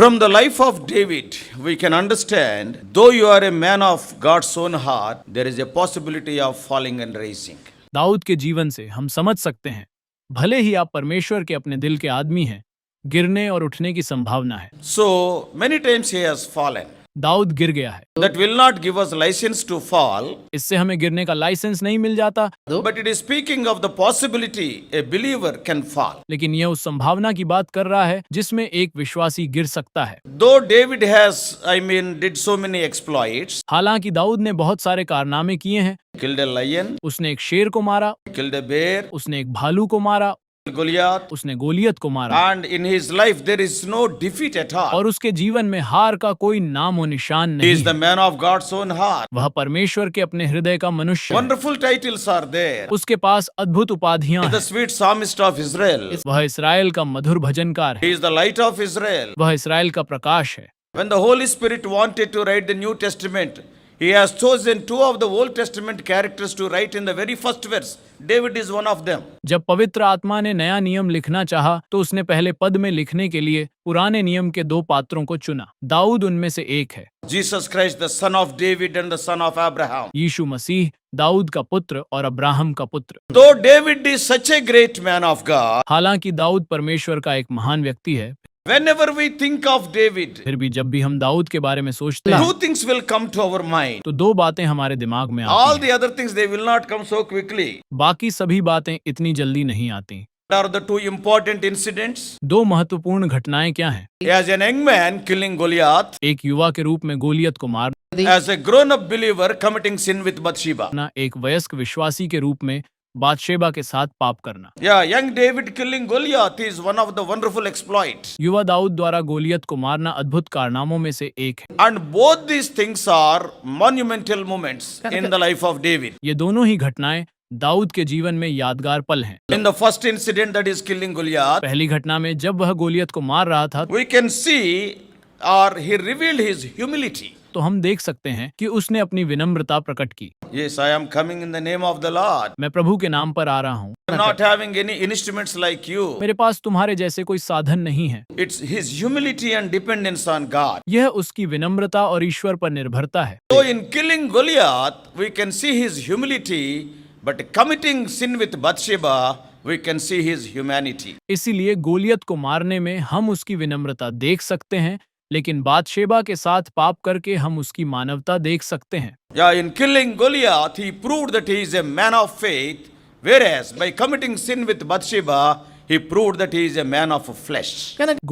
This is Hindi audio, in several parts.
From the life of David, we can understand, though you are a man of God's own heart, there is a possibility of falling and rising. Dawood के जीवन से हम समझ सकते हैं, भले ही आप परमेश्वर के अपने दिल के आदमी हैं, गिरने और उठने की संभावना है। So, many times he has fallen. Dawood गिर गया है। That will not give us license to fall, इससे हमें गिरने का लाइसेंस नहीं मिल जाता, but it is speaking of the possibility a believer can fall. लेकिन यह उस संभावना की बात कर रहा है जिसमें एक विश्वासी गिर सकता है। Though David did so many exploits, हालांकि दाऊद ने बहुत सारे कारनामे किए हैं। killed a lion, उसने एक शेर को मारा, killed a bear, उसने एक भालू को मारा, Goliath, उसने गोलियत को मारा, and in his life there is no defeat at all. और उसके जीवन में हार का कोई नाम और निशान He नहीं is the है। man of God's own heart. वह परमेश्वर के अपने हृदय का मनुष्य है। Wonderful titles are there. उसके पास अद्भुत उपाधियां The हैं। sweet psalmist of Israel. वह इसराइल का मधुर भजनकार है। He is the light of Israel. वह इसराइल का प्रकाश है। When the Holy Spirit wanted to write the New Testament, He has chosen two of the Old Testament characters to write in the very first verse. David is one of them. जब पवित्र आत्मा ने नया नियम लिखना चाहा तो उसने पहले पद में लिखने के लिए पुराने नियम के दो पात्रों को चुना। दाऊद उनमें से एक है। Jesus Christ, the son of David and the son of Abraham. यीशु मसीह दाऊद का पुत्र और अब्राहम का पुत्र। Though David is such a great man of God, हालांकि दाऊद परमेश्वर का एक महान व्यक्ति है, whenever we think of David, फिर भी जब भी हम दाऊद के बारे में सोचते हैं two things will come to our mind. तो दो बातें हमारे दिमाग में All आती the other things, they will not come so quickly. हैं। बाकी सभी बातें इतनी जल्दी नहीं आती। What are the two important incidents? दो महत्वपूर्ण घटनाएं क्या हैं? As a young man killing Goliath, एक युवा के रूप में गोलियत को मारना, as a grown-up believer committing sin with Bathsheba. एक वयस्क विश्वासी के रूप में बादशेबा के साथ पाप करना। Yeah, young David killing Goliath is one of the wonderful exploits. युवा दाऊद द्वारा गोलियत को मारना अद्भुत कारनामों में से एक है। And both these things are monumental moments in the life of David. ये दोनों ही घटनाएं दाऊद के जीवन में यादगार पल हैं। In the first incident, that is killing Goliath, पहली घटना में जब वह गोलियत को मार रहा था we can see or he revealed his humility. तो हम देख सकते हैं कि उसने अपनी विनम्रता प्रकट की। Yes, I am coming in the name of the Lord. मैं प्रभु के नाम पर आ रहा हूँ। I'm not having any instruments like you. मेरे पास तुम्हारे जैसे कोई साधन नहीं है। It's his humility and dependence on God. यह उसकी विनम्रता और ईश्वर पर निर्भरता है। So in killing Goliath, we can see his humility, but committing sin with Bathsheba, we can see his humanity. इसीलिए गोलियत को मारने में हम उसकी विनम्रता देख सकते हैं, लेकिन बादशेबा के साथ पाप करके हम उसकी मानवता देख सकते हैं। Yeah, in killing Goliath, he proved that he is a man of faith, whereas by committing sin with Bathsheba, he proved that he is a man of flesh.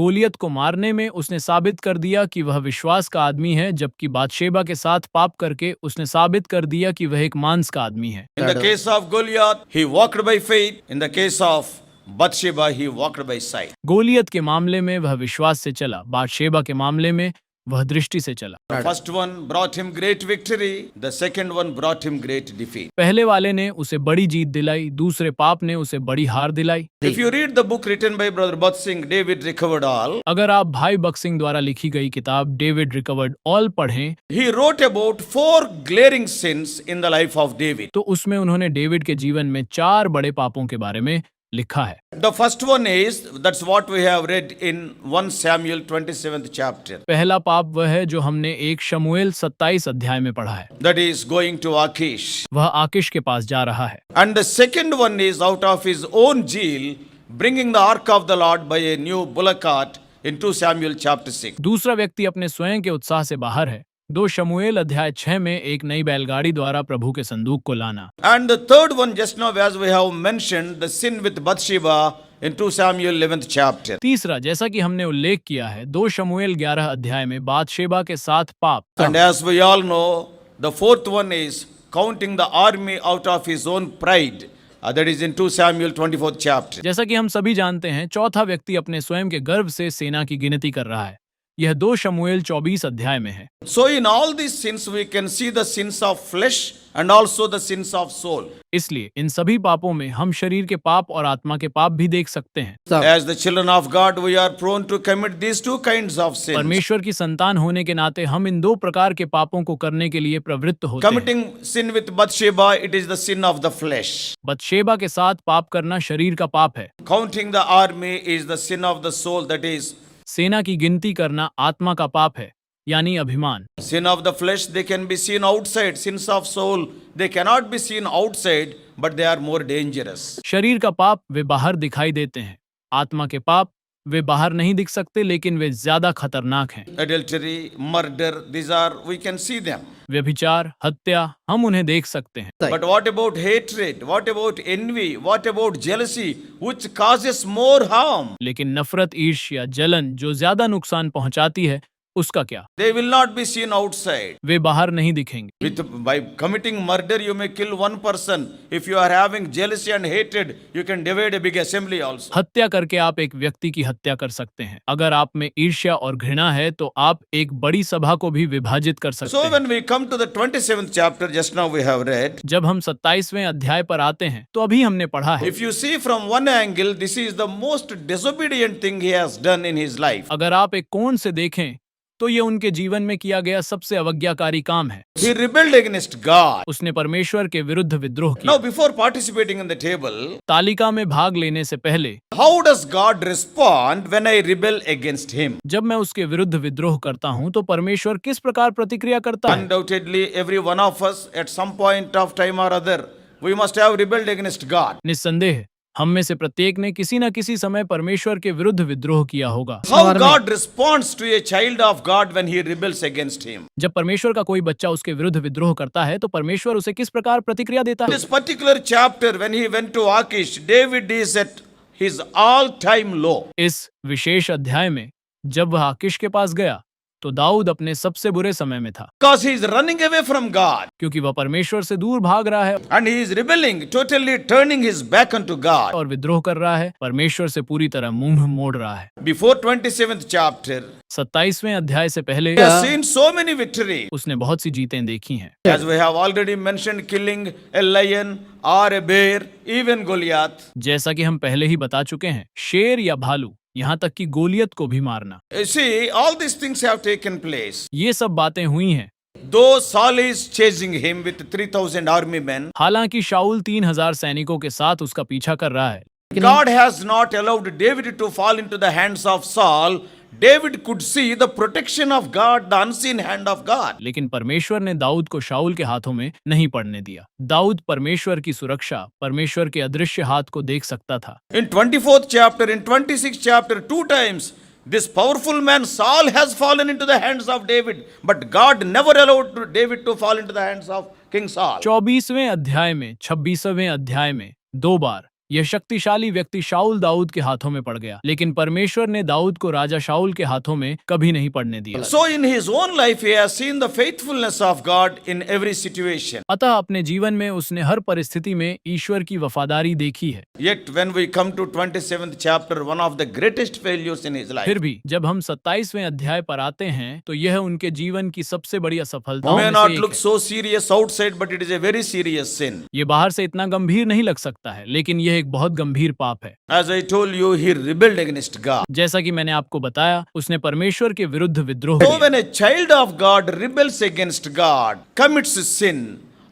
Goliath को मारने में उसने साबित कर दिया कि वह विश्वास का आदमी है, जबकि बादशेबा के साथ पाप करके उसने साबित कर दिया कि वह एक मांस का आदमी है। In the case of Goliath, he walked by faith. In the case of Bathsheba, he walked by sight. Goliath के मामले में वह विश्वास से चला, बादशेबा के मामले में वह दृष्टि से चला। The first one brought him great victory. The second one brought him great defeat. पहले वाले ने उसे बड़ी जीत दिलाई, दूसरे पाप ने उसे बड़ी हार दिलाई। If you read the book written by Brother Bhatt Singh, David Recovered All, अगर आप भाई बख्त सिंह द्वारा लिखी गई किताब डेविड रिकवर्ड ऑल पढ़ें he wrote about 4 glaring sins in the life of David. तो उसमें उन्होंने डेविड के जीवन में 4 बड़े पापों के बारे में लिखा है। The first one is, that's what we have read in 1 Samuel 27th chapter. पहला पाप वह है जो हमने 1 शमूएल 27 अध्याय में पढ़ा है। That is going to Achish. वह आकिश के पास जा रहा है। And the second one is out of his own zeal, bringing the ark of the Lord by a new bullock cart in 2 Samuel chapter 6. दूसरा व्यक्ति अपने स्वयं के उत्साह से बाहर है। 2 शमूएल अध्याय 6 में एक नई बैलगाड़ी द्वारा प्रभु के संदूक को लाना। And the third one, just now as we have mentioned, the sin with Bathsheba in 2 Samuel 11th chapter. तीसरा, जैसा कि हमने उल्लेख किया है, 2 शमूएल 11 अध्याय में बादशेबा के साथ पाप। And as we all know, the fourth one is counting the army out of his own pride. That is in 2 Samuel 24th chapter. जैसा कि हम सभी जानते हैं, चौथा व्यक्ति अपने स्वयं के गर्व से सेना की गिनती कर रहा है। यह 2 शमूएल 24 अध्याय में है। So in all these sins we can see the sins of flesh and also the sins of soul. इसलिए इन सभी पापों में हम शरीर के पाप और आत्मा के पाप भी देख सकते हैं। As the children of God, we are prone to commit these two kinds of sins. परमेश्वर की संतान होने के नाते हम इन 2 प्रकार के पापों को करने के लिए प्रवृत्त होते हैं। Committing sin with Bathsheba, it is the sin of the flesh. बतशेबा के साथ पाप करना शरीर का पाप है। Counting the army is the sin of the soul, that is सेना की गिनती करना आत्मा का पाप है, यानी अभिमान। Sin of the flesh, they can be seen outside. Sins of soul, they cannot be seen outside, but they are more dangerous. शरीर का पाप वे बाहर दिखाई देते हैं, आत्मा के पाप वे बाहर नहीं दिख सकते, लेकिन वे ज्यादा खतरनाक हैं। Adultery, murder, these are, we can see them. व्यभिचार, हत्या, हम उन्हें देख सकते हैं। But what about hatred? What about envy? What about jealousy, which causes more harm? लेकिन नफरत, ईर्ष्या, जलन जो ज्यादा नुकसान पहुंचाती है, उसका क्या? They will not be seen outside. वे बाहर नहीं दिखेंगे। By committing murder, you may kill one person. If you are having jealousy and hatred, you can divide a big assembly also. हत्या करके आप एक व्यक्ति की हत्या कर सकते हैं। अगर आप में ईर्ष्या और घृणा है तो आप एक बड़ी सभा को भी विभाजित कर सकते So हैं। when we come to the 27th chapter, just now we have read, जब हम 27वें अध्याय पर आते हैं तो अभी हमने पढ़ा है, if you see from one angle, this is the most disobedient thing he has done in his life. अगर आप एक कोण से देखें तो ये उनके जीवन में किया गया सबसे अवज्ञाकारी काम है। He rebelled against God. उसने परमेश्वर के विरुद्ध विद्रोह Now, किया। before participating in the table, तालिका में भाग लेने से पहले how does God respond when I rebel against him? जब मैं उसके विरुद्ध विद्रोह करता हूं तो परमेश्वर किस प्रकार प्रतिक्रिया करता है? Undoubtedly, every one of us at some point of time or other, we must have rebelled against God. निस्संदेह हम में से प्रत्येक ने किसी न किसी समय परमेश्वर के विरुद्ध विद्रोह किया होगा। How God responds to a child of God when he rebels against him? जब परमेश्वर का कोई बच्चा उसके विरुद्ध विद्रोह करता है तो परमेश्वर उसे किस प्रकार प्रतिक्रिया देता In है? this particular chapter, when he went to Achish, David is at his all-time low. इस विशेष अध्याय में जब वह आकिश के पास गया तो दाऊद अपने सबसे बुरे समय में था, Because he is running away from God. क्योंकि वह परमेश्वर से दूर भाग रहा है And he is rebelling, totally turning his back unto God. और विद्रोह कर रहा है, परमेश्वर से पूरी तरह मुंह मोड़ रहा है। Before 27th chapter, 27वें अध्याय से पहले he has seen so many victories. उसने बहुत सी जीतें देखी हैं। As we have already mentioned, killing a lion or a bear, even Goliath. जैसा कि हम पहले ही बता चुके हैं, शेर या भालू, यहाँ तक कि गोलियत को भी मारना, You see, all these things have taken place. ये सब बातें हुई हैं। Though Saul is chasing him with 3,000 army men, हालांकि शाऊल 3000 सैनिकों के साथ उसका पीछा कर रहा है, God has not allowed David to fall into the hands of Saul. David could see the protection of God, the unseen hand of God. लेकिन परमेश्वर ने दाऊद को शाऊल के हाथों में नहीं पड़ने दिया। दाऊद परमेश्वर की सुरक्षा, परमेश्वर के अदृश्य हाथ को देख सकता था। In 24th chapter, in 26th chapter, 2 times, this powerful man Saul has fallen into the hands of David, but God never allowed David to fall into the hands of King Saul. 24वें अध्याय में, 26वें अध्याय में 2 बार यह शक्तिशाली व्यक्ति शाऊल दाऊद के हाथों में पड़ गया, लेकिन परमेश्वर ने दाऊद को राजा शाऊल के हाथों में कभी नहीं पड़ने दिया। So in his own life, he has seen the faithfulness of God in every situation. अतः अपने जीवन में उसने हर परिस्थिति में ईश्वर की वफादारी देखी है। Yet when we come to 27th chapter, one of the greatest failures in his life. फिर भी जब हम 27वें अध्याय पर आते हैं तो यह उनके जीवन की सबसे बड़ी असफलताओं May में not से एक look है। so serious outside, but it is a very serious sin. ये बाहर से इतना गंभीर नहीं लग सकता है, लेकिन यह एक बहुत गंभीर पाप है। As I told you, he rebelled against God. जैसा कि मैंने आपको बताया, उसने परमेश्वर के विरुद्ध विद्रोह So किया। when a child of God rebels against God, commits sin,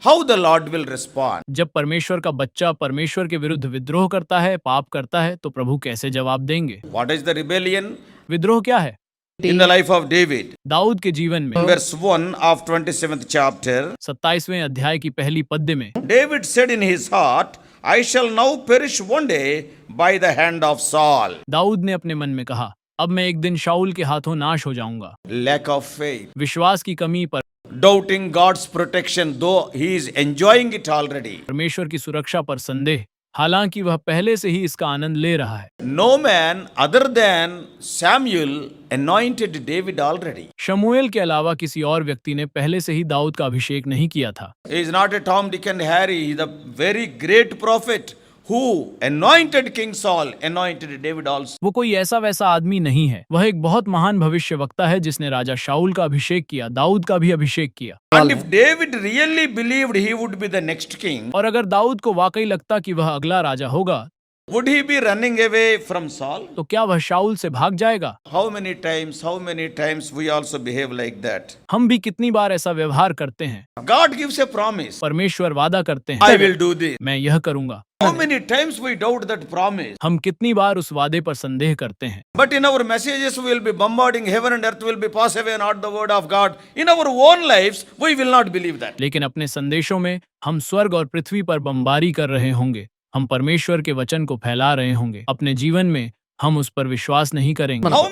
how the Lord will respond? जब परमेश्वर का बच्चा परमेश्वर के विरुद्ध विद्रोह करता है, पाप करता है, तो प्रभु कैसे जवाब देंगे? What is the rebellion? विद्रोह क्या है? In the life of David. Dawood के जीवन में Verse 1 of 27th chapter, 27वें अध्याय की पहली पद्य में David said in his heart, I shall now perish one day by the hand of Saul. Dawood ने अपने मन में कहा, अब मैं एक दिन शाऊल के हाथों नाश हो जाऊंगा। Lack of faith. विश्वास की कमी पर, Doubting God's protection, though he is enjoying it already. परमेश्वर की सुरक्षा पर संदेह, हालांकि वह पहले से ही इसका आनंद ले रहा है। No man other than Samuel anointed David already. शमूएल के अलावा किसी और व्यक्ति ने पहले से ही दाऊद का अभिषेक नहीं किया था। He is not a Tom, Dick and Harry. He is the very great prophet who anointed King Saul, anointed David also. वो कोई ऐसा वैसा आदमी नहीं है, वह एक बहुत महान भविष्यवक्ता है जिसने राजा शाऊल का अभिषेक किया, दाऊद का भी अभिषेक किया। And if David really believed he would be the next king, और अगर दाऊद को वाकई लगता कि वह अगला राजा होगा, Would he be running away from Saul? तो क्या वह शाऊल से भाग जाएगा? How many times we also behave like that? हम भी कितनी बार ऐसा व्यवहार करते हैं? God gives a promise. परमेश्वर वादा करते I हैं, will do this. मैं यह करूंगा। How many times we doubt that promise? हम कितनी बार उस वादे पर संदेह करते हैं? But in our messages, we will be bombarding heaven and earth will be pass away, not the word of God. In our own lives, we will not believe that. लेकिन अपने संदेशों में हम स्वर्ग और पृथ्वी पर बमबारी कर रहे होंगे, हम परमेश्वर के वचन को फैला रहे होंगे, अपने जीवन में हम उस पर विश्वास नहीं करेंगे। How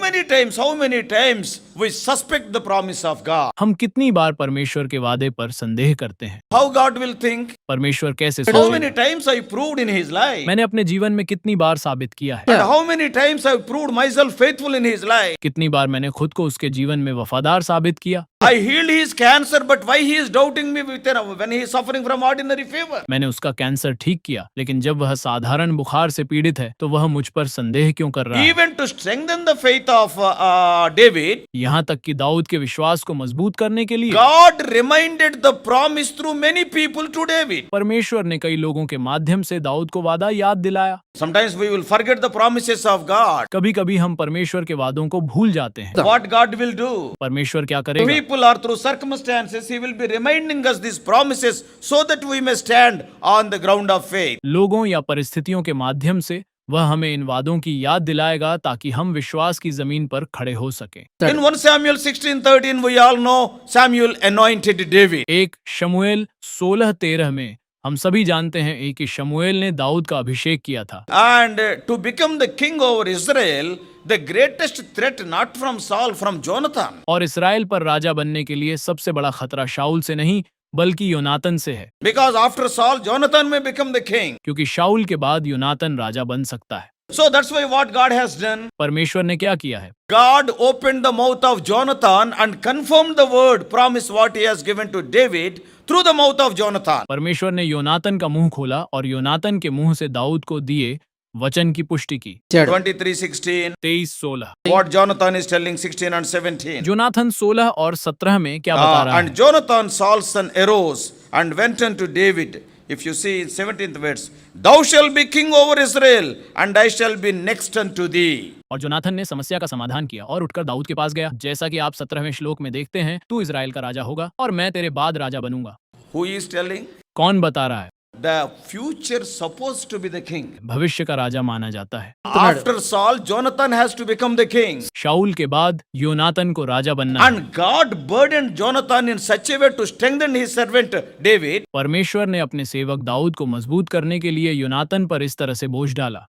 many times we suspect the promise of God? हम कितनी बार परमेश्वर के वादे पर संदेह करते हैं? How God will think? परमेश्वर कैसे How सोचेगा? many times I proved in His life? मैंने अपने जीवन में कितनी बार साबित किया है? And how many times I proved myself faithful in His life? कितनी बार मैंने खुद को उसके जीवन में वफादार साबित किया? I healed his cancer, but why he is doubting me when he is suffering from ordinary fever? मैंने उसका कैंसर ठीक किया, लेकिन जब वह साधारण बुखार से पीड़ित है तो वह मुझ पर संदेह क्यों कर रहा है? Even to strengthen the faith of David, यहाँ तक कि दाऊद के विश्वास को मजबूत करने के लिए God reminded the promise through many people to David. परमेश्वर ने कई लोगों के माध्यम से दाऊद को वादा याद दिलाया। Sometimes we will forget the promises of God. कभी कभी हम परमेश्वर के वादों को भूल जाते हैं। What God will do? परमेश्वर क्या करेगा? People or through circumstances, He will be reminding us these promises so that we may stand on the ground of faith. लोगों या परिस्थितियों के माध्यम से वह हमें इन वादों की याद दिलाएगा ताकि हम विश्वास की जमीन पर खड़े हो सकें। In 1 Samuel 16:13, we all know Samuel anointed David. एक शमूएल 16:13 में हम सभी जानते हैं एक ही शमूएल ने दाऊद का अभिषेक किया था। And to become the king over Israel, the greatest threat not from Saul, from Jonathan. और इस्राएल पर राजा बनने के लिए सबसे बड़ा खतरा शाऊल से नहीं बल्कि योनातन से है, Because after Saul, Jonathan may become the king. क्योंकि शाऊल के बाद योनातन राजा बन सकता है। So that's why what God has done, परमेश्वर ने क्या किया है? God opened the mouth of Jonathan and confirmed the word, promise what He has given to David through the mouth of Jonathan. परमेश्वर ने योनातन का मुंह खोला और योनातन के मुंह से दाऊद को दिए वचन की पुष्टि की। 23:16. 23:16 What Jonathan is telling 16 and 17. Jonathan 16 और 17 में क्या बता रहा And है? Jonathan, Saul's son, arose and went unto David. If you see in 17th verse, thou shalt be king over Israel, and I shall be next unto thee. और जोनाथन ने समस्या का समाधान किया और उठकर दाऊद के पास गया, जैसा कि आप 17वें श्लोक में देखते हैं, तू इजराइल का राजा होगा और मैं तेरे बाद राजा बनूंगा। Who is telling? कौन बता रहा है? The future supposed to be the king. भविष्य का राजा माना जाता है। After Saul, Jonathan has to become the king. शाऊल के बाद योनातन को राजा बनना है। And God burdened Jonathan in such a way to strengthen his servant David. परमेश्वर ने अपने सेवक दाऊद को मजबूत करने के लिए योनातन पर इस तरह से बोझ डाला।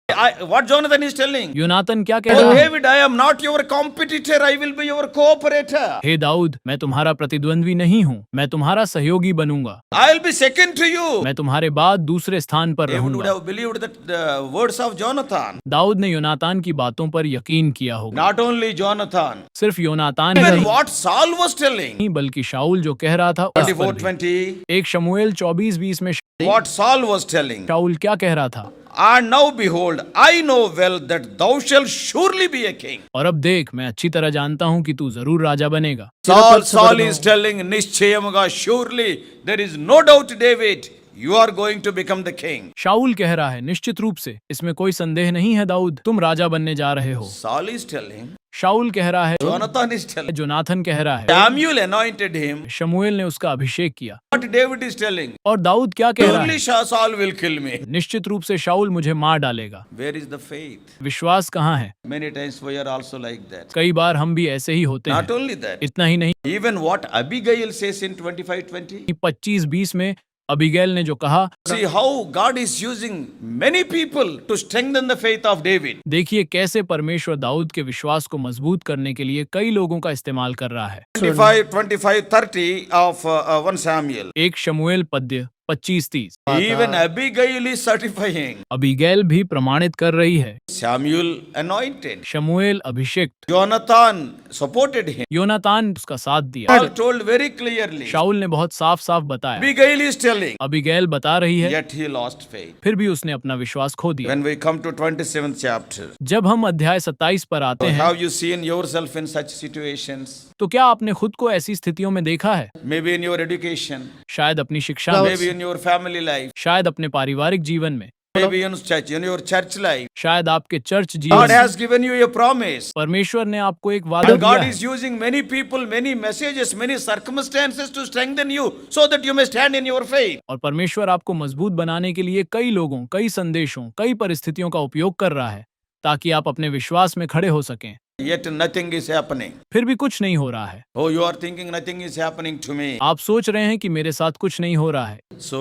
What Jonathan is telling? योनातन क्या कह Oh रहा है? David, I am not your competitor, I will be your cooperator. हे दाऊद, मैं तुम्हारा प्रतिद्वंद्वी नहीं हूँ, मैं तुम्हारा सहयोगी बनूंगा। I will be second to you. मैं तुम्हारे बाद दूसरे स्थान पर David would रहूंगा। have believed the words of Jonathan. Dawood ने योनातान की बातों पर यकीन किया होगा। Not only Jonathan, सिर्फ योनातान ही even नहीं, what Saul was telling. बल्कि शाऊल जो कह रहा था उस पर 24:20, भी। एक शमूएल 24:20 में what Saul was telling. शाऊल क्या कह रहा था? And now behold, I know well that thou shalt surely be a king. और अब देख, मैं अच्छी तरह जानता हूँ कि तू जरूर राजा बनेगा। Saul is telling, निश्चयमगा, surely there is no doubt, David, you are going to become the king. शाऊल कह रहा है, निश्चित रूप से इसमें कोई संदेह नहीं है दाऊद, तुम राजा बनने जा रहे हो। Saul is telling, शाऊल कह रहा है, Jonathan is telling, जोनाथन कह रहा है, Samuel anointed him. शमूएल ने उसका अभिषेक किया। What David is telling, और दाऊद क्या कह रहा surely है? Saul will kill me. निश्चित रूप से शाऊल मुझे मार डालेगा। Where is the faith? विश्वास कहाँ है? Many times we are also like that. कई बार हम भी ऐसे ही होते Not हैं। only that, इतना ही नहीं, even what Abigail says in 25:20. 25:20 में अबीगैल ने जो कहा, See how God is using many people to strengthen the faith of David. देखिए कैसे परमेश्वर दाऊद के विश्वास को मजबूत करने के लिए कई लोगों का इस्तेमाल कर रहा है। 25:30 of 1 Samuel. एक शमूएल पद्य 25:30। Even Abigail is certifying. Abigail भी प्रमाणित कर रही है। Samuel anointed. शमूएल अभिषिक्त। Jonathan supported him. योनातान उसका साथ दिया। Paul told very clearly. शाऊल ने बहुत साफ साफ बताया। Abigail is telling. अबीगैल बता रही है, Yet he lost faith. फिर भी उसने अपना विश्वास खो दिया। When we come to 27th chapter, जब हम अध्याय 27 पर आते हैं, have you seen yourself in such situations? तो क्या आपने खुद को ऐसी स्थितियों में देखा है? Maybe in your education, शायद अपनी शिक्षा में, maybe in your family life, शायद अपने पारिवारिक जीवन में, Maybe in church, in your church life, शायद आपके चर्च God जीवन में has given you a promise. परमेश्वर ने आपको एक वादा And दिया God है is using many people, many messages, many circumstances to strengthen you so that you may stand in your faith. और परमेश्वर आपको मजबूत बनाने के लिए कई लोगों, कई संदेशों, कई परिस्थितियों का उपयोग कर रहा है ताकि आप अपने विश्वास में खड़े हो सकें। Yet nothing is happening. फिर भी कुछ नहीं हो रहा है। Oh, you are thinking nothing is happening to me. आप सोच रहे हैं कि मेरे साथ कुछ नहीं हो रहा है। So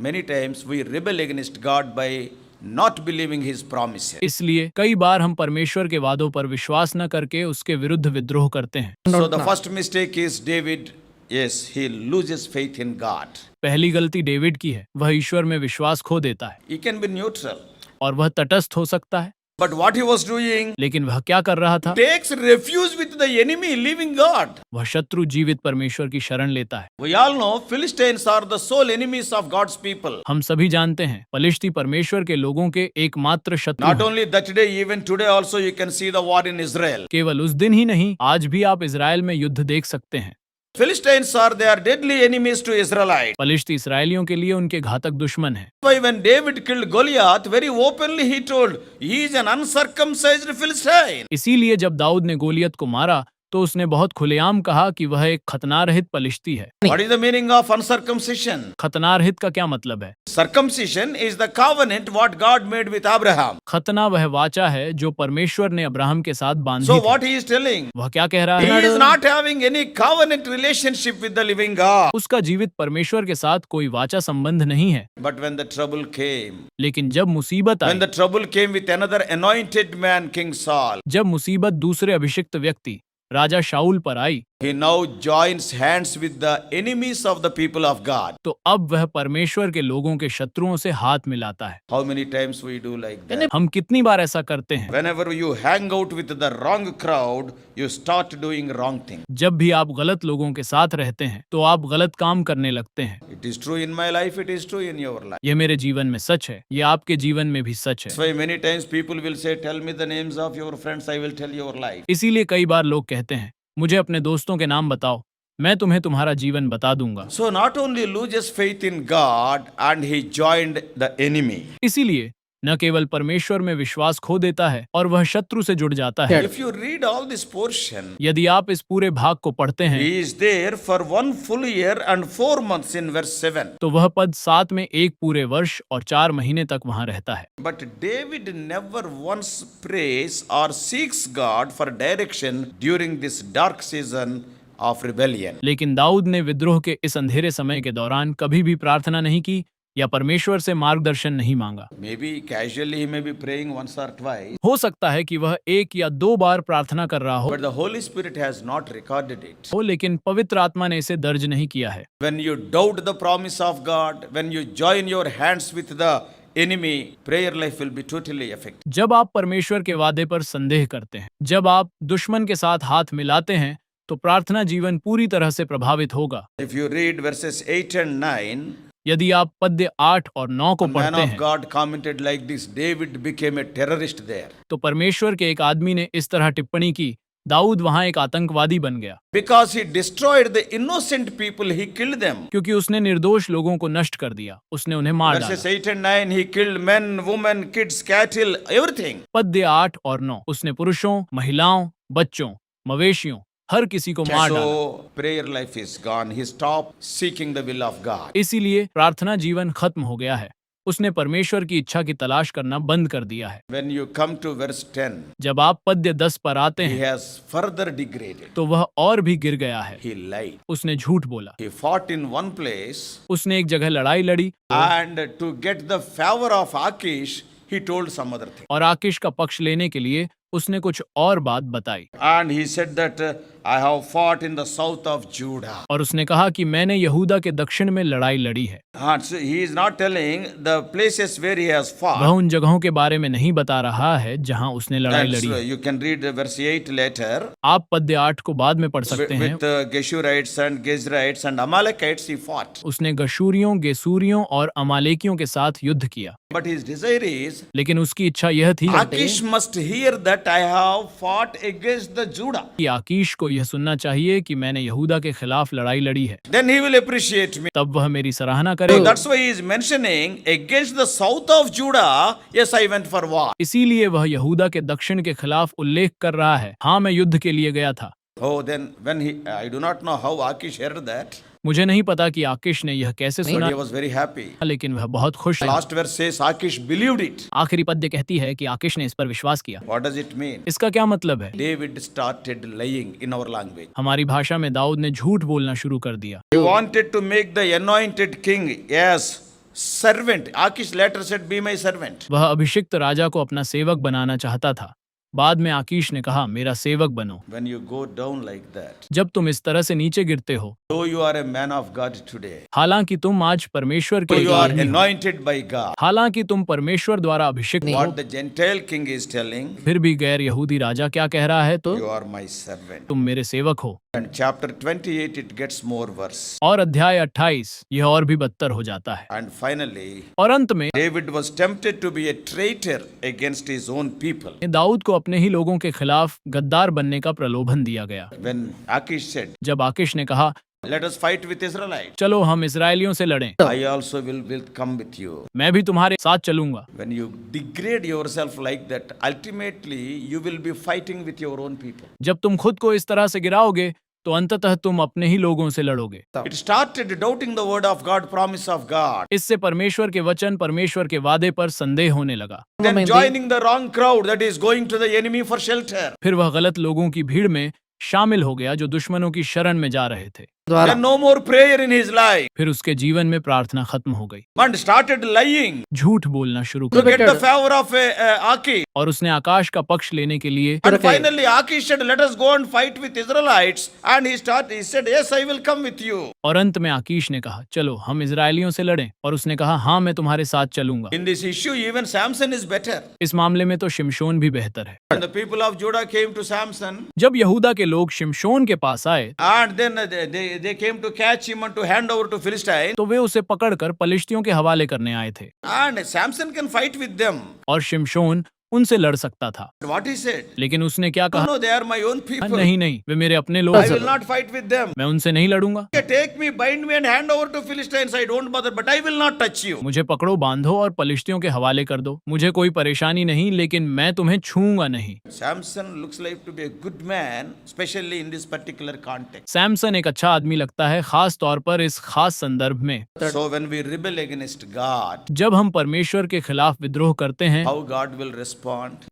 many times we rebel against God by not believing His promises. इसलिए कई बार हम परमेश्वर के वादों पर विश्वास न करके उसके विरुद्ध विद्रोह करते हैं। So the first mistake is David, yes, he loses faith in God. पहली गलती डेविड की है, वह ईश्वर में विश्वास खो देता है He can be neutral. और वह तटस्थ हो सकता है, But what he was doing, लेकिन वह क्या कर रहा था? takes refuge with the enemy, living God. वह शत्रु जीवित परमेश्वर की शरण लेता है। We all know Philistines are the sole enemies of God's people. हम सभी जानते हैं फलिश्ती परमेश्वर के लोगों के एकमात्र शत्रु Not हैं। only that day, even today also you can see the war in Israel. केवल उस दिन ही नहीं, आज भी आप इजराइल में युद्ध देख सकते हैं। Philistines they are deadly enemies to Israelites. फलिश्ती इसराइलियों के लिए उनके घातक दुश्मन हैं। Why when David killed Goliath, very openly he told, he is an uncircumcised Philistine. इसीलिए जब दाऊद ने गोलियत को मारा तो उसने बहुत खुलेआम कहा कि वह एक खतनारहित पलिश्ती है। What is the meaning of uncircumcision? खतनारहित का क्या मतलब है? Circumcision is the covenant what God made with Abraham. खतना वह वाचा है जो परमेश्वर ने अब्राहम के साथ बांधी So थी। what he is telling? वह क्या कह रहा He है? is not having any covenant relationship with the living God. उसका जीवित परमेश्वर के साथ कोई वाचा संबंध नहीं है। But when the trouble came, लेकिन जब मुसीबत when I, the trouble came with another anointed man, King Saul, जब मुसीबत दूसरे अभिषिक्त व्यक्ति राजा शाऊल पर आई, he now joins hands with the enemies of the people of God. तो अब वह परमेश्वर के लोगों के शत्रुओं से हाथ मिलाता है। How many times we do like that? हम कितनी बार ऐसा करते हैं? Whenever you hang out with the wrong crowd, you start doing wrong thing. जब भी आप गलत लोगों के साथ रहते हैं तो आप गलत काम करने लगते हैं। It is true in my life, it is true in your life. यह मेरे जीवन में सच है, यह आपके जीवन में भी सच है। That's why many times people will say, tell me the names of your friends, I will tell your life. इसीलिए कई बार लोग कहते हैं, मुझे अपने दोस्तों के नाम बताओ, मैं तुम्हें तुम्हारा जीवन बता दूंगा। So not only loses faith in God and he joined the enemy. इसीलिए न केवल परमेश्वर में विश्वास खो देता है और वह शत्रु से जुड़ जाता है। If you read all this portion, यदि आप इस पूरे भाग को पढ़ते हैं he is there for 1 full year and 4 months in verse 7. तो वह पद 7 में एक पूरे वर्ष और 4 महीने तक वहां रहता है। But David never once prays or seeks God for direction during this dark season of rebellion. लेकिन दाऊद ने विद्रोह के इस अंधेरे समय के दौरान कभी भी प्रार्थना नहीं की या परमेश्वर से मार्गदर्शन नहीं मांगा। Maybe casually he may be praying once or twice, हो सकता है कि वह 1 या 2 बार प्रार्थना कर रहा हो, but the Holy Spirit has not recorded it. लेकिन पवित्र आत्मा ने इसे दर्ज नहीं किया है। When you doubt the promise of God, when you join your hands with the enemy, prayer life will be totally affected. जब आप परमेश्वर के वादे पर संदेह करते हैं, जब आप दुश्मन के साथ हाथ मिलाते हैं, तो प्रार्थना जीवन पूरी तरह से प्रभावित होगा। If you read verses 8 and 9, यदि आप पद्य 8 और 9 को man पढ़ते of हैं God commented like this, David became a terrorist there. तो परमेश्वर के एक आदमी ने इस तरह टिप्पणी की, दाऊद वहां एक आतंकवादी बन गया, Because he destroyed the innocent people, he killed them. क्योंकि उसने निर्दोष लोगों को नष्ट कर दिया, उसने उन्हें मार Verses डाला। 8 and 9, he killed men, women, kids, cattle, everything. पद्य 8 और 9 उसने पुरुषों, महिलाओं, बच्चों, मवेशियों, हर किसी को मार डाला। So prayer life is gone. He stopped seeking the will of God. इसीलिए प्रार्थना जीवन खत्म हो गया है, उसने परमेश्वर की इच्छा की तलाश करना बंद कर दिया है। When you come to verse 10, जब आप पद्य 10 पर आते he हैं has further degraded. तो वह और भी गिर गया है, He lied. उसने झूठ बोला, He fought in one place, उसने एक जगह लड़ाई लड़ी and to get the favor of Achish, he told some other thing. और आकिश का पक्ष लेने के लिए उसने कुछ और बात बताई And he said that I have fought in the south of Judah. और उसने कहा कि मैंने यहूदा के दक्षिण में लड़ाई लड़ी है। And so he is not telling the places where he has वह fought. उन जगहों के बारे में नहीं बता रहा है जहां उसने लड़ाई And लड़ी so है। you can read verse 8 later. आप पद्य 8 को बाद में पढ़ सकते हैं। With Geshurites and Gezrites and Amalekites he fought. उसने गशूरियों, गेसूरियों और अमालेकियों के साथ युद्ध किया, But his desire is लेकिन उसकी इच्छा यह थी Achish must hear that that I have fought against the Judah. कि आकीश को यह सुनना चाहिए कि मैंने यहूदा के खिलाफ लड़ाई लड़ी है, Then he will appreciate me. तब वह मेरी सराहना So करेगा। that's why he is mentioning against the south of Judah, yes, I went for war. इसीलिए वह यहूदा के दक्षिण के खिलाफ उल्लेख कर रहा है, हाँ मैं युद्ध के लिए गया था। Oh, then when I do not know how Akish heard that, मुझे नहीं पता कि आकीश ने यह कैसे but सुना, he was very happy. लेकिन वह बहुत खुश था। Last verse says Akish believed it. आखिरी पद्य कहती है कि आकीश ने इस पर विश्वास किया। What does it mean? इसका क्या मतलब है? David started lying in our language. हमारी भाषा में दाऊद ने झूठ बोलना शुरू कर दिया। He wanted to make the anointed king as servant. Akish later said, "Be my servant." वह अभिषिक्त राजा को अपना सेवक बनाना चाहता था। बाद में आकीश ने कहा मेरा सेवक बनो। When you go down like that, जब तुम इस तरह से नीचे गिरते हो, though you are a man of God today, हालांकि तुम आज परमेश्वर though के you are आदमी हो, anointed by God, हालांकि तुम परमेश्वर द्वारा अभिषिक्त हो, what the Gentile king is telling, फिर भी गैर यहूदी राजा क्या कह रहा है? तो you are my servant. तुम मेरे सेवक हो। And chapter 28, it gets more worse. और अध्याय 28 यह और भी बदतर हो जाता है। And finally, और अंत में David was tempted to be a traitor against his own people. Dawood को अपने ही लोगों के खिलाफ गद्दार बनने का प्रलोभन दिया गया। When Akish said, जब आकीश ने कहा "Let us fight with Israelites, चलो हम इजरायलियों से लड़ें, I also will come with you." मैं भी तुम्हारे साथ चलूंगा। When you degrade yourself like that, ultimately you will be fighting with your own people. जब तुम खुद को इस तरह से गिराओगे तो अंततः तुम अपने ही लोगों से लड़ोगे। It started doubting the word of God, promise of God. इससे परमेश्वर के वचन, परमेश्वर के वादे पर संदेह होने लगा। Then joining the wrong crowd that is going to the enemy for shelter. फिर वह गलत लोगों की भीड़ में शामिल हो गया जो दुश्मनों की शरण में जा रहे थे। Then no more prayer in his life. फिर उसके जीवन में प्रार्थना खत्म हो गई, And started lying झूठ बोलना शुरू to कर get दिया the favor of Akish. और उसने आकाश का पक्ष लेने के लिए And finally Akish said, "Let us go and fight with Israelites." And he said, "Yes, I will come with you." और अंत में आकीश ने कहा चलो हम इजरायलियों से लड़ें, और उसने कहा हाँ मैं तुम्हारे साथ चलूंगा। In this issue, even Samson is better. इस मामले में तो शिमशोन भी बेहतर है। When the people of Judah came to Samson, जब यहूदा के लोग शिमशोन के पास आए and then they came to catch him and to hand over to Philistine, तो वे उसे पकड़कर पलिश्तियों के हवाले करने आए थे, and Samson can fight with them. और शिमशोन उनसे लड़ सकता था। What he said? लेकिन उसने क्या No, कहा? no, they are my own people. नहीं नहीं, वे मेरे अपने लोग I will हैं, not fight with them. मैं उनसे नहीं लड़ूंगा। Okay, take me, bind me and hand over to Philistines. I don't bother, but I will not touch you. मुझे पकड़ो, बांधो और पलिश्तियों के हवाले कर दो, मुझे कोई परेशानी नहीं, लेकिन मैं तुम्हें छूऊंगा नहीं। Samson looks like to be a good man, especially in this particular context. Samson एक अच्छा आदमी लगता है, खास तौर पर इस खास संदर्भ में। So when we rebel against God, जब हम परमेश्वर के खिलाफ विद्रोह करते हैं how God will respond?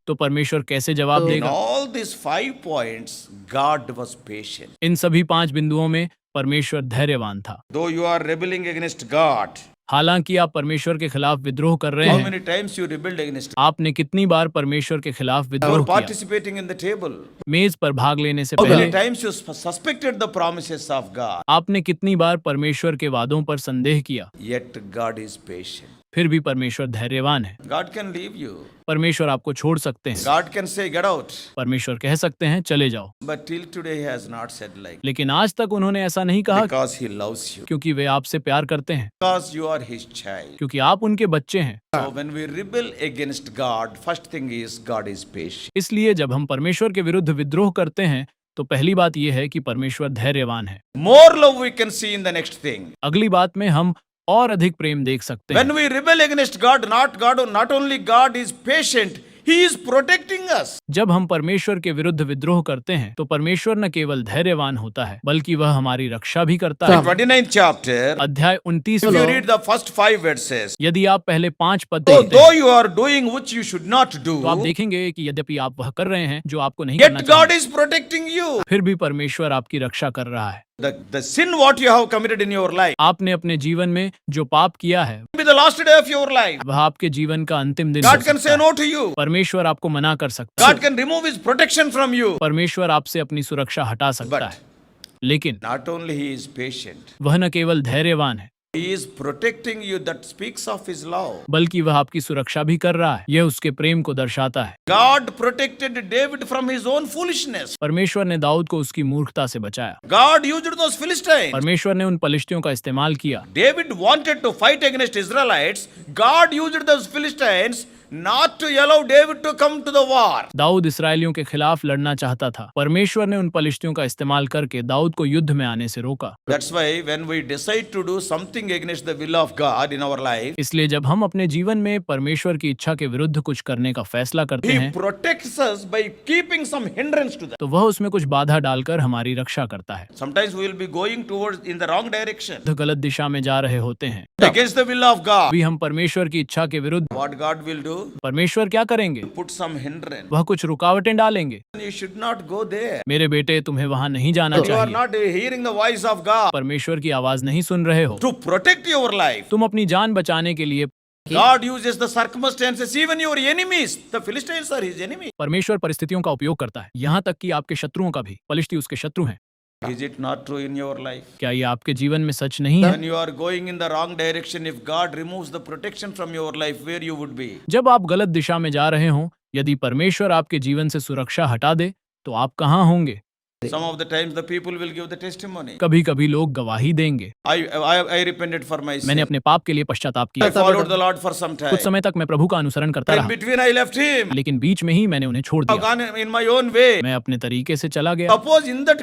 तो परमेश्वर कैसे जवाब In देगा? all these 5 points, God was patient. इन सभी 5 बिंदुओं में परमेश्वर धैर्यवान था। Though you are rebelling against God, हालांकि आप परमेश्वर के खिलाफ विद्रोह कर रहे how हैं, many times you rebelled against आपने कितनी बार परमेश्वर के खिलाफ or विद्रोह किया? participating in the table? मेज पर भाग लेने से How many पहले times you suspected the promises of God? आपने कितनी बार परमेश्वर के वादों पर संदेह किया? Yet God is patient. फिर भी परमेश्वर धैर्यवान है। God can leave you. परमेश्वर आपको छोड़ सकते हैं, God can say, "Get out." परमेश्वर कह सकते हैं चले जाओ, But till today he has not said like, लेकिन आज तक उन्होंने ऐसा नहीं कहा, because he loves you, क्योंकि वे आपसे प्यार करते हैं, because you are his child. क्योंकि आप उनके बच्चे हैं। So when we rebel against God, first thing is God is patient. इसलिए जब हम परमेश्वर के विरुद्ध विद्रोह करते हैं तो पहली बात यह है कि परमेश्वर धैर्यवान है। More love we can see in the next thing. अगली बात में हम और अधिक प्रेम देख सकते हैं। When we rebel against God, not only God is patient, He is protecting us. जब हम परमेश्वर के विरुद्ध विद्रोह करते हैं तो परमेश्वर न केवल धैर्यवान होता है बल्कि वह हमारी रक्षा भी करता है। 29th chapter, अध्याय 29 if you read the first 5 verses, यदि आप पहले 5 पद so देखते हैं though you are doing which you should not do, तो आप देखेंगे कि यद्यपि आप वह कर रहे हैं जो आपको नहीं yet करना God चाहिए, is protecting you. फिर भी परमेश्वर आपकी रक्षा कर रहा है। The sin what you have committed in your life, आपने अपने जीवन में जो पाप किया है be the last day of your life. वह आपके जीवन का अंतिम दिन हो God can सकता say है। no to you. परमेश्वर आपको मना कर सकता है, God can remove His protection from you. परमेश्वर आपसे अपनी सुरक्षा हटा सकता But है, लेकिन not only He is patient, वह न केवल धैर्यवान है He is protecting you. That speaks of His love. बल्कि वह आपकी सुरक्षा भी कर रहा है, यह उसके प्रेम को दर्शाता है। God protected David from his own foolishness. परमेश्वर ने दाऊद को उसकी मूर्खता से बचाया। God used those Philistines. परमेश्वर ने उन पलिश्तियों का इस्तेमाल किया। David wanted to fight against Israelites. God used those Philistines not to allow David to come to the war. Dawood इसराइलियों के खिलाफ लड़ना चाहता था। परमेश्वर ने उन पलिश्तियों का इस्तेमाल करके दाऊद को युद्ध में आने से रोका। That's why when we decide to do something against the will of God in our life, इसलिए जब हम अपने जीवन में परमेश्वर की इच्छा के विरुद्ध कुछ करने का फैसला करते He हैं protects us by keeping some hindrance to that. तो वह उसमें कुछ बाधा डालकर हमारी रक्षा करता है। Sometimes we will be going towards in the wrong direction तो गलत दिशा में जा रहे होते हैं, against the will of God. अभी हम परमेश्वर की इच्छा के विरुद्ध What God will do? परमेश्वर क्या करेंगे? Put some hindrance. वह कुछ रुकावटें डालेंगे। You should not go there. मेरे बेटे, तुम्हें वहां नहीं जाना You are चाहिए। not hearing the voice of God. परमेश्वर की आवाज नहीं सुन रहे हो। To protect your life, तुम अपनी जान बचाने के लिए God uses the circumstances, even your enemies. The Philistines are his enemy. परमेश्वर परिस्थितियों का उपयोग करता है, यहाँ तक कि आपके शत्रुओं का भी। पलिश्ती उसके शत्रु हैं। Is it not true in your life? क्या ये आपके जीवन में सच नहीं है? When you are going in the wrong direction, if God removes the protection from your life, where you would be? जब आप गलत दिशा में जा रहे हों, यदि परमेश्वर आपके जीवन से सुरक्षा हटा दे तो आप कहाँ होंगे? Some of the times the people will give the testimony. कभी कभी लोग गवाही देंगे। I repented for my मैंने sin. अपने पाप के लिए पश्चाताप I किया। followed the Lord for some कुछ time. समय तक मैं प्रभु का अनुसरण करता In रहा, between I left him. लेकिन बीच में ही मैंने उन्हें छोड़ I've दिया। gone in my own way. मैं अपने तरीके से चला गया। Suppose in that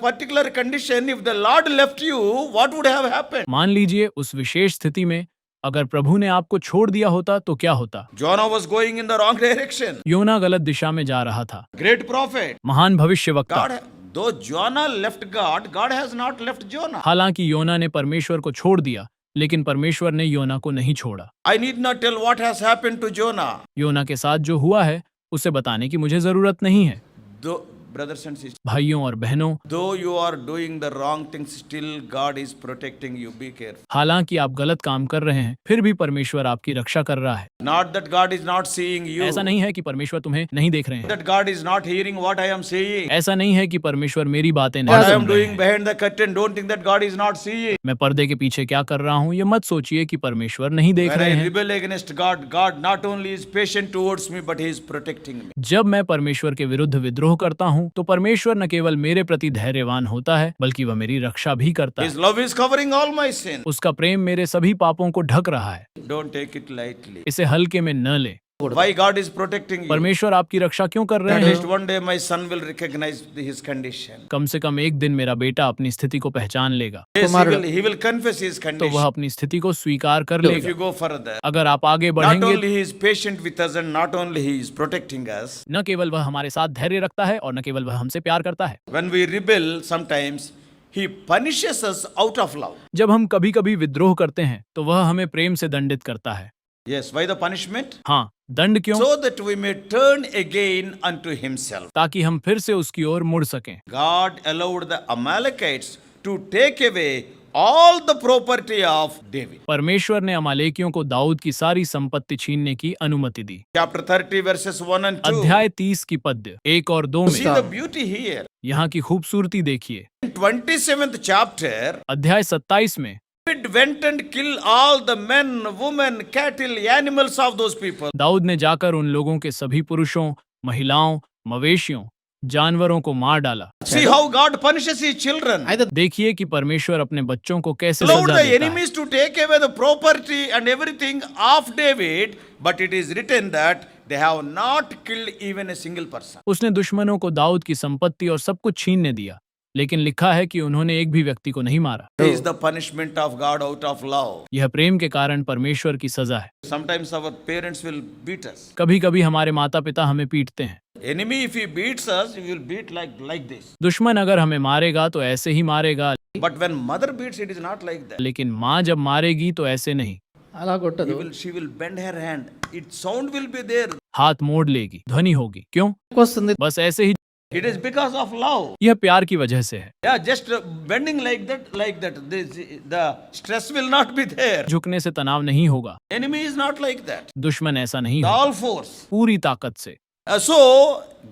particular condition, if the Lord left you, what would have happened? मान लीजिए उस विशेष स्थिति में अगर प्रभु ने आपको छोड़ दिया होता तो क्या होता? Jonah was going in the wrong direction. योना गलत दिशा में जा रहा था। Great prophet. महान भविष्यवक्ता। God, though Jonah left God, God has not left Jonah. हालांकि योना ने परमेश्वर को छोड़ दिया, लेकिन परमेश्वर ने योना को नहीं छोड़ा। I need not tell what has happened to Jonah. योना के साथ जो हुआ है उसे बताने की मुझे जरूरत नहीं है। Though, brothers and sisters, भाइयों और बहनों, though you are doing the wrong things, still God is protecting you. Be careful. हालांकि आप गलत काम कर रहे हैं, फिर भी परमेश्वर आपकी रक्षा कर रहा है। Not that God is not seeing you. ऐसा नहीं है कि परमेश्वर तुम्हें नहीं देख रहे हैं। That God is not hearing what I am saying. ऐसा नहीं है कि परमेश्वर मेरी बातें What नहीं I am सुन रहे doing हैं। behind the curtain, don't think that God is not seeing. मैं पर्दे के पीछे क्या कर रहा हूँ, ये मत सोचिए कि परमेश्वर नहीं देख When रहे I हैं। rebel against God, God not only is patient towards me, but He is protecting me. जब मैं परमेश्वर के विरुद्ध विद्रोह करता हूँ, तो परमेश्वर न केवल मेरे प्रति धैर्यवान होता है, बल्कि वह मेरी रक्षा भी करता His है। love is covering all my sin. उसका प्रेम मेरे सभी पापों को ढक रहा है। Don't take it lightly. इसे हल्के में न ले। Why God is protecting you? परमेश्वर आपकी रक्षा क्यों कर रहे At least हैं? one day my son will recognize his condition. कम से कम एक दिन मेरा बेटा अपनी स्थिति को पहचान लेगा, Yes, he will confess his तो वह condition. अपनी स्थिति को स्वीकार कर If लेगा। you go further, अगर आप आगे not बढ़ेंगे, only He is patient with us and not only He is protecting us. न केवल वह हमारे साथ धैर्य रखता है और न केवल वह हमसे प्यार करता है। When we rebel, sometimes He punishes us out of love. जब हम कभी कभी विद्रोह करते हैं तो वह हमें प्रेम से दंडित करता है। Yes, why the punishment? हाँ, दंड क्यों? So that we may turn again unto Himself. ताकि हम फिर से उसकी ओर मुड़ सकें। God allowed the Amalekites to take away all the property of David. परमेश्वर ने अमालेकियों को दाऊद की सारी संपत्ति छीनने की अनुमति दी। Chapter 30 verses 1 and 2. अध्याय 30 की पद्य 1 और 2 See में the beauty here. यहाँ की खूबसूरती देखिए। In 27th chapter, अध्याय 27 में David went and killed all the men, women, cattle, animals of those people. Dawood ने जाकर उन लोगों के सभी पुरुषों, महिलाओं, मवेशियों, जानवरों को मार डाला। See how God punishes His children. देखिए कि परमेश्वर अपने बच्चों को कैसे Allowed सजा the देता है। enemies to take away the property and everything of David, but it is written that they have not killed even a single person. उसने दुश्मनों को दाऊद की संपत्ति और सब कुछ छीनने दिया, लेकिन लिखा है कि उन्होंने एक भी व्यक्ति को नहीं मारा। This is the punishment of God out of love. यह प्रेम के कारण परमेश्वर की सजा है। Sometimes our parents will beat us. कभी कभी हमारे माता पिता हमें पीटते हैं। Enemy, if he beats us, he will beat like this. दुश्मन अगर हमें मारेगा तो ऐसे ही मारेगा, But when mother beats, it is not like that. लेकिन माँ जब मारेगी तो ऐसे नहीं, అలా కొట్టదు She will bend her hand. Its sound will be there. हाथ मोड़ लेगी, ध्वनि होगी। क्यों? వస్తుంది बस ऐसे ही। It is because of love. यह प्यार की वजह से है। Yeah, just bending like that. The stress will not be there. झुकने से तनाव नहीं होगा। Enemy is not like that. दुश्मन ऐसा नहीं The होगा, all force. पूरी ताकत से। So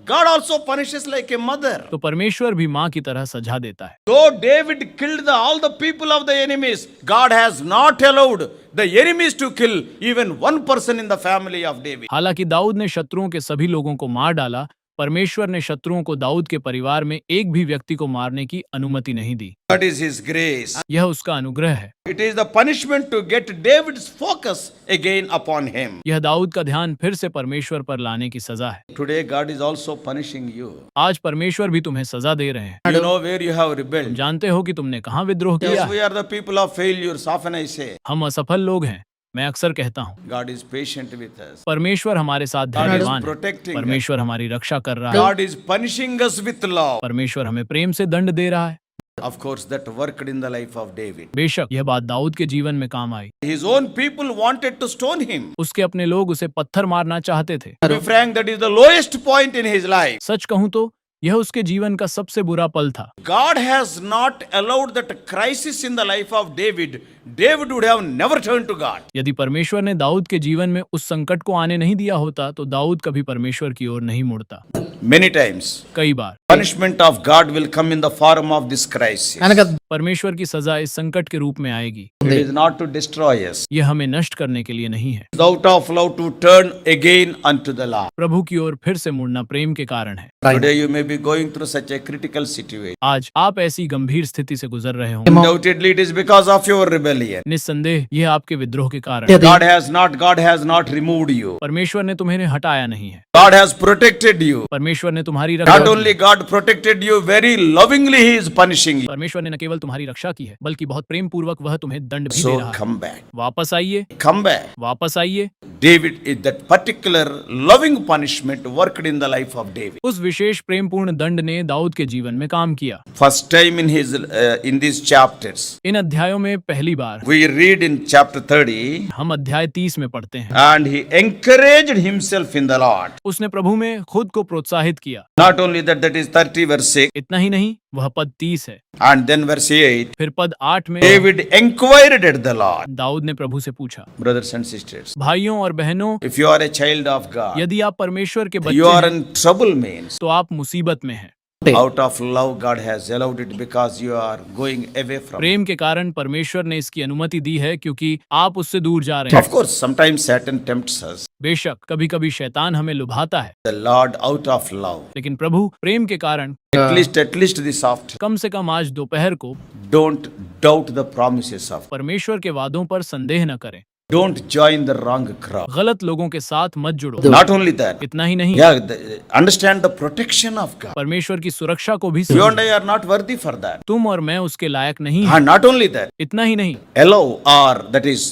God also punishes like a mother. तो परमेश्वर भी माँ की तरह सजा देता है। Though David killed all the people of the enemies, God has not allowed the enemies to kill even one person in the family of David. हालांकि दाऊद ने शत्रुओं के सभी लोगों को मार डाला, परमेश्वर ने शत्रुओं को दाऊद के परिवार में एक भी व्यक्ति को मारने की अनुमति नहीं दी। That is His grace. यह उसका अनुग्रह है। It is the punishment to get David's focus again upon him. यह दाऊद का ध्यान फिर से परमेश्वर पर लाने की सजा है। Today God is also punishing you. आज परमेश्वर भी तुम्हें सजा दे रहे हैं। You know where you have तुम rebelled. जानते हो कि तुमने कहाँ विद्रोह किया Yes, we है। are the people of failures. Often I say, हम असफल लोग हैं। मैं अक्सर कहता हूँ God is patient with us. परमेश्वर हमारे साथ God is धैर्यवान है। protecting us. परमेश्वर हमारी रक्षा कर रहा है। God is punishing us with love. परमेश्वर हमें प्रेम से दंड दे रहा है। Of course, that worked in the life of David. बेशक यह बात दाऊद के जीवन में काम आई। His own people wanted to stone him. उसके अपने लोग उसे पत्थर मारना चाहते थे। To be frank, that is the lowest point in his life. सच कहूँ तो यह उसके जीवन का सबसे बुरा पल था। God has not allowed that crisis in the life of David. David would have never turned to God. यदि परमेश्वर ने दाऊद के जीवन में उस संकट को आने नहीं दिया होता तो दाऊद कभी परमेश्वर की ओर नहीं मुड़ता। Many times, कई बार punishment of God will come in the form of this crisis. परमेश्वर की सजा इस संकट के रूप में आएगी। It is not to destroy us. यह हमें नष्ट करने के लिए नहीं है। It is out of love to turn again unto the Lord. प्रभु की ओर फिर से मुड़ना प्रेम के कारण है। Today you may be going through such a critical situation. आज आप ऐसी गंभीर स्थिति से गुजर रहे होंगे। Undoubtedly, it is because of your rebellion. निस्संदेह यह आपके विद्रोह के कारण है। God has not removed you. परमेश्वर ने तुम्हें हटाया नहीं है। God has protected you. परमेश्वर ने तुम्हारी Not Raksha only God protected you, very lovingly He is punishing you. परमेश्वर ने न केवल तुम्हारी रक्षा की है बल्कि बहुत प्रेम पूर्वक वह तुम्हें दंड भी दे So रहा है। come back. वापस आइए, Come back. वापस आइए। David, that particular loving punishment worked in the life of David. उस विशेष प्रेमपूर्ण दंड ने दाऊद के जीवन में काम किया। First time in these chapters, इन अध्यायों में पहली बार we read in chapter 30, हम अध्याय 30 में पढ़ते हैं। and he encouraged himself in the Lord. उसने प्रभु में खुद को प्रोत्साहित किया। Not only that, that is 30 verse 6, इतना ही नहीं, वह पद 30 है। and then verse 8, फिर पद 8 में David inquired at the Lord. Dawood ने प्रभु से पूछा। Brothers and sisters, भाइयों और बहनों, if you are a child of God, यदि आप परमेश्वर के you बच्चे are हैं in trouble means तो आप मुसीबत में हैं। out of love God has allowed it because you are going away from Him. प्रेम के कारण परमेश्वर ने इसकी अनुमति दी है क्योंकि आप उससे दूर जा रहे हैं। Of course, sometimes Satan tempts us. बेशक कभी कभी शैतान हमें लुभाता है, The Lord out of love. लेकिन प्रभु प्रेम के कारण At least this afternoon, कम से कम आज दोपहर को don't doubt the promises of. परमेश्वर के वादों पर संदेह न करें। Don't join the wrong crowd. गलत लोगों के साथ मत जुड़ो। Not only that, इतना ही नहीं, understand the protection of God. परमेश्वर की सुरक्षा को भी You and समझो। I are not worthy for that. तुम और मैं उसके लायक नहीं हैं। And not only that, इतना ही नहीं, allow or that is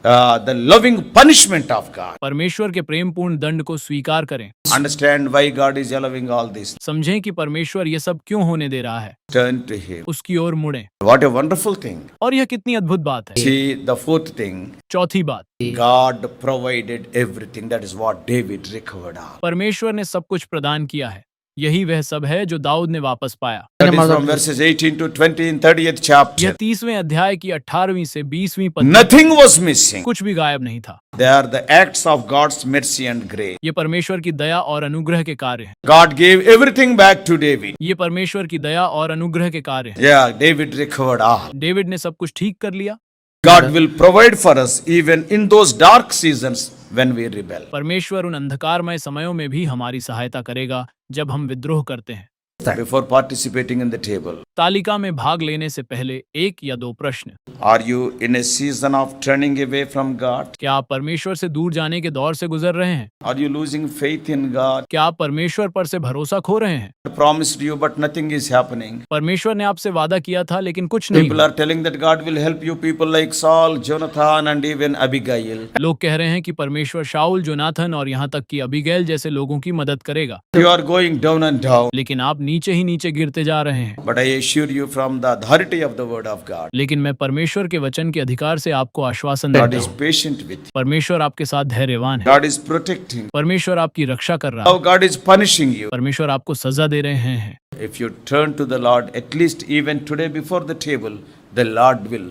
the loving punishment of God. परमेश्वर के प्रेमपूर्ण दंड को स्वीकार करें। Understand why God is allowing all this. समझें कि परमेश्वर ये सब क्यों होने दे रहा है। Turn to Him. उसकी ओर मुड़ें। What a wonderful thing. और यह कितनी अद्भुत बात है। See, the fourth thing, चौथी बात, God provided everything. That is what David recovered of. परमेश्वर ने सब कुछ प्रदान किया है। यही वह सब है जो दाऊद ने वापस पाया। That is from verses 18 to 20 in 30th chapter. यह 30वें अध्याय की 18वीं से 20वीं पद Nothing was missing. कुछ भी गायब नहीं था। They are the acts of God's mercy and grace. ये परमेश्वर की दया और अनुग्रह के कार्य हैं। God gave everything back to David. ये परमेश्वर की दया और अनुग्रह के कार्य हैं। Yeah, David recovered all. David ने सब कुछ ठीक कर लिया। God will provide for us even in those dark seasons when we rebel. परमेश्वर उन अंधकारमय समयों में भी हमारी सहायता करेगा जब हम विद्रोह करते हैं। Before participating in the table, तालिका में भाग लेने से पहले एक या दो प्रश्न। are you in a season of turning away from God? क्या आप परमेश्वर से दूर जाने के दौर से गुजर रहे हैं? Are you losing faith in God? क्या आप परमेश्वर पर से भरोसा खो रहे हैं? God promised you, but nothing is happening. परमेश्वर ने आपसे वादा किया था लेकिन कुछ नहीं People हुआ। are telling that God will help you. People like Saul, Jonathan, and even Abigail. लोग कह रहे हैं कि परमेश्वर शाऊल, जोनाथन और यहाँ तक कि अबीगैल जैसे लोगों की मदद करेगा, You are going down and down. लेकिन आप नीचे ही नीचे गिरते जा रहे हैं। But I assure you from the authority of the word of God, लेकिन मैं परमेश्वर के वचन के अधिकार से आपको आश्वासन God देता is हूँ, patient with you. परमेश्वर आपके साथ धैर्यवान है। God is protecting. परमेश्वर आपकी रक्षा कर रहा How है। God is punishing you. परमेश्वर आपको सजा दे रहे हैं। If you turn to the Lord, at least even today before the table, the Lord will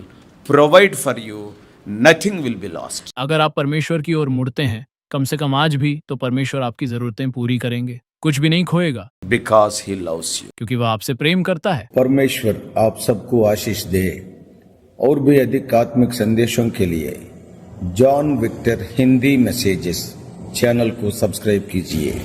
provide for you. Nothing will be lost. अगर आप परमेश्वर की ओर मुड़ते हैं, कम से कम आज भी, तो परमेश्वर आपकी जरूरतें पूरी करेंगे। कुछ भी नहीं खोएगा Because He loves you. क्योंकि वह आपसे प्रेम करता है। परमेश्वर आप सबको आशीष दे। और भी अधिक आत्मिक संदेशों के लिए John Victor Hindi messages channel को सब्सक्राइब कीजिए।